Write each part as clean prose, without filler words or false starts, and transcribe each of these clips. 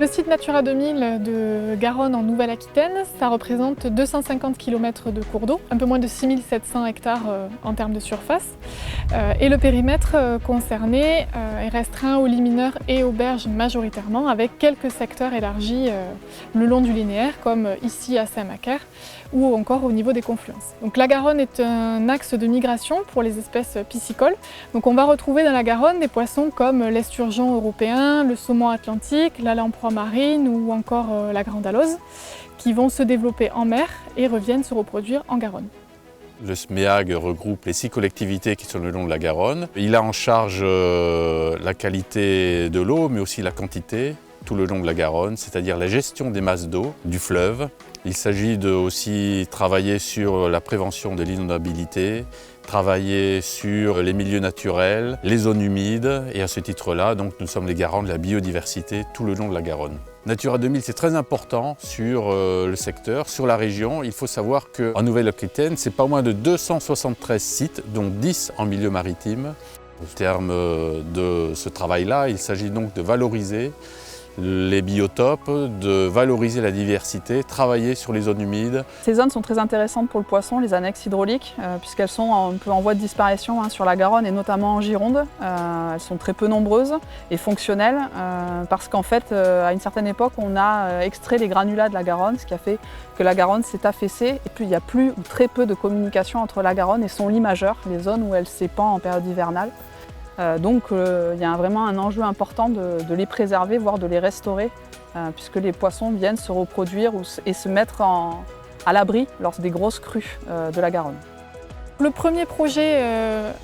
Le site Natura 2000 de Garonne en Nouvelle-Aquitaine, ça représente 250 km de cours d'eau, un peu moins de 6700 hectares en termes de surface. Et le périmètre concerné est restreint aux lit mineurs et aux berges majoritairement, avec quelques secteurs élargis le long du linéaire, comme ici à Saint-Macaire, ou encore au niveau des confluences. Donc la Garonne est un axe de migration pour les espèces piscicoles. Donc on va retrouver dans la Garonne des poissons comme l'esturgeon européen, le saumon atlantique, la lamproie marine ou encore la grande alose, qui vont se développer en mer et reviennent se reproduire en Garonne. Le SMEAG regroupe les 6 collectivités qui sont le long de la Garonne. Il a en charge la qualité de l'eau, mais aussi la quantité tout le long de la Garonne, c'est-à-dire la gestion des masses d'eau du fleuve. Il s'agit de aussi travailler sur la prévention de l'inondabilité, travailler sur les milieux naturels, les zones humides, et à ce titre-là, donc nous sommes les garants de la biodiversité tout le long de la Garonne. Natura 2000, c'est très important sur le secteur, sur la région. Il faut savoir qu'en Nouvelle-Aquitaine, c'est pas moins de 273 sites, dont 10 en milieu maritime. Au terme de ce travail-là, il s'agit donc de valoriser les biotopes, de valoriser la diversité, travailler sur les zones humides. Ces zones sont très intéressantes pour le poisson, les annexes hydrauliques, puisqu'elles sont un peu en voie de disparition sur la Garonne et notamment en Gironde. Elles sont très peu nombreuses et fonctionnelles parce qu'en fait, à une certaine époque, on a extrait les granulats de la Garonne, ce qui a fait que la Garonne s'est affaissée et puis il n'y a plus ou très peu de communication entre la Garonne et son lit majeur, les zones où elle s'épand en période hivernale. Donc il y a vraiment un enjeu important de les préserver, voire de les restaurer, puisque les poissons viennent se reproduire et se mettre à l'abri lors des grosses crues de la Garonne. Le premier projet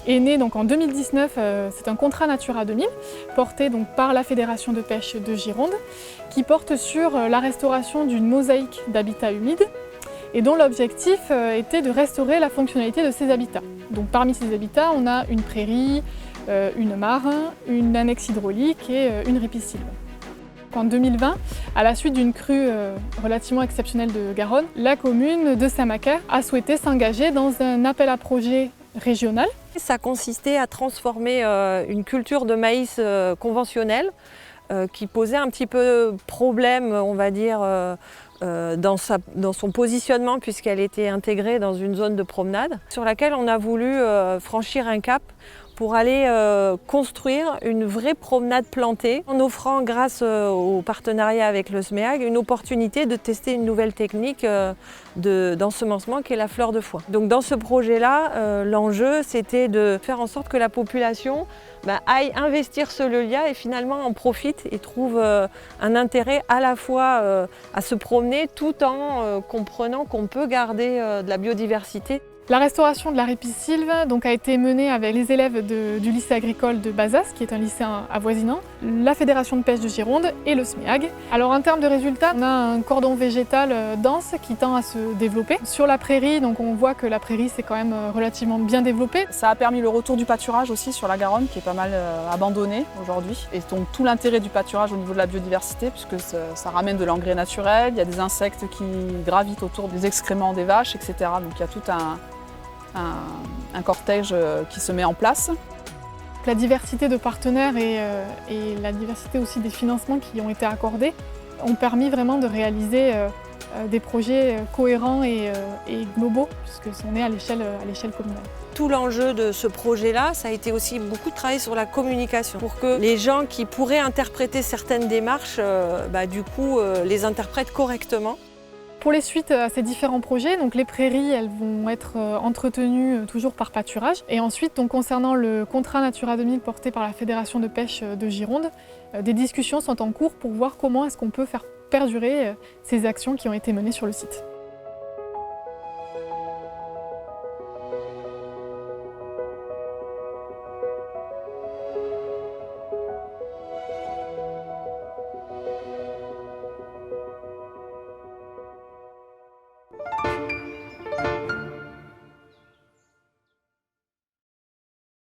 est né donc en 2019, c'est un contrat Natura 2000 porté donc par la Fédération de pêche de Gironde qui porte sur la restauration d'une mosaïque d'habitats humides et dont l'objectif était de restaurer la fonctionnalité de ces habitats. Donc parmi ces habitats, on a une prairie, une mare, une annexe hydraulique et une ripisylve. En 2020, à la suite d'une crue relativement exceptionnelle de Garonne, la commune de Saint-Macaire a souhaité s'engager dans un appel à projet régional. Ça consistait à transformer une culture de maïs conventionnelle qui posait un petit peu problème, on va dire, dans son positionnement puisqu'elle était intégrée dans une zone de promenade sur laquelle on a voulu franchir un cap pour aller construire une vraie promenade plantée en offrant, grâce au partenariat avec le SMEAG, une opportunité de tester une nouvelle technique d'ensemencement qui est la fleur de foin. Donc dans ce projet-là, l'enjeu c'était de faire en sorte que la population aille investir ce lieu-là et finalement en profite et trouve un intérêt à la fois à se promener tout en comprenant qu'on peut garder de la biodiversité. La restauration de la ripisylve a été menée avec les élèves du lycée agricole de Bazas, qui est un lycée avoisinant, la Fédération de pêche de Gironde et le SMEAG. Alors en termes de résultats, on a un cordon végétal dense qui tend à se développer. Sur la prairie, donc on voit que la prairie s'est quand même relativement bien développée. Ça a permis le retour du pâturage aussi sur la Garonne, qui est pas mal abandonné aujourd'hui. Et donc tout l'intérêt du pâturage au niveau de la biodiversité, puisque ça ramène de l'engrais naturel, il y a des insectes qui gravitent autour des excréments des vaches, etc. Donc il y a tout un cortège qui se met en place. La diversité de partenaires et la diversité aussi des financements qui ont été accordés ont permis vraiment de réaliser des projets cohérents et globaux, puisque on est à l'échelle communale. Tout l'enjeu de ce projet-là, ça a été aussi beaucoup de travail sur la communication, pour que les gens qui pourraient interpréter certaines démarches, les interprètent correctement. Pour les suites à ces différents projets, donc les prairies elles vont être entretenues toujours par pâturage. Et ensuite, donc, concernant le contrat Natura 2000 porté par la Fédération de pêche de Gironde, des discussions sont en cours pour voir comment est-ce qu'on peut faire perdurer ces actions qui ont été menées sur le site.